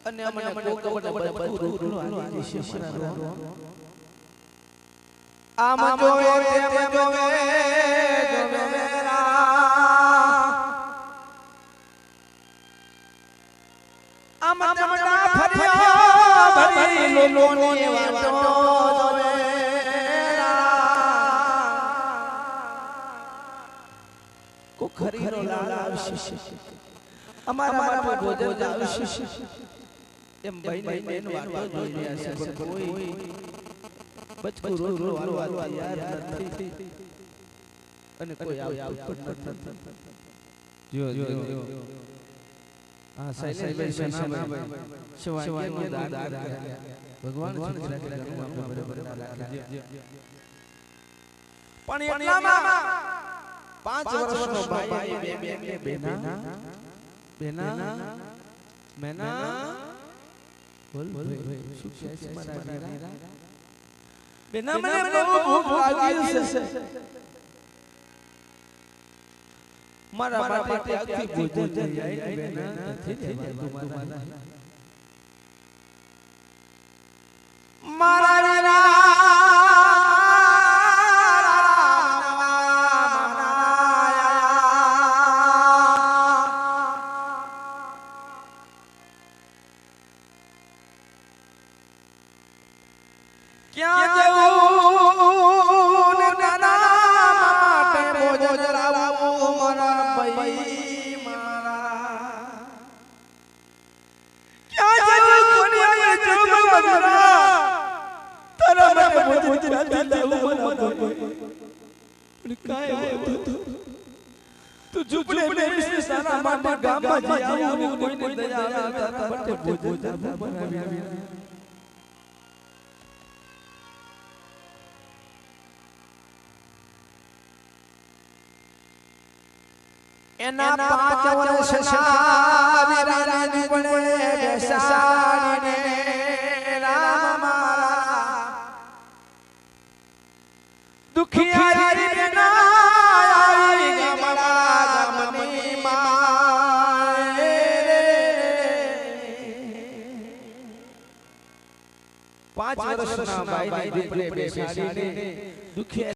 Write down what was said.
અને અમને કોકબડે બધું આલી છે મારા આમ જોવે તેમ જોવે આમ તમડા ફરિયા ભરી લોલોની વાટો જોવે કો ખરીનો લાલ આવશે અમારા માટે ભોજન આવશે એમ ભાઈ બેન વાતો જોઈ રહ્યા છે પણ કોઈ બચકું રોજ રોવા યાર નથી અને કોઈ આવતું નથી જો હા શૈલેષભાઈ શનાભાઈ શિવાજી દાન ભગવાન પણ એટલામાં 5 વર્ષનો ભાઈ બેના મેના બોલ શું કહે છે મારા બેના મને બહુ ભૂખ લાગી છે મારા માટે આખી ભોજન જાય બેના નથી દેવા મારા ક્યાં જવું નાના માટે ભોજન લાવું મારા ભાઈ મારા ક્યાં જવું કોને જવું મારા તારા માટે ભોજન લાવું મારા ભાઈ કાય તું ઝૂપડે બેસી સારા માટે ગામમાં જઈ આવું કોઈને દયા આવે તારા માટે ભોજન બનાવી એના 5 વર્ષના વીરાની બળે બેસાડીને રામ મારા દુખિયારી બેના આવી ગામની માએ 5 વર્ષના ભાઈની દીકરે બેસાડીને દુખિયા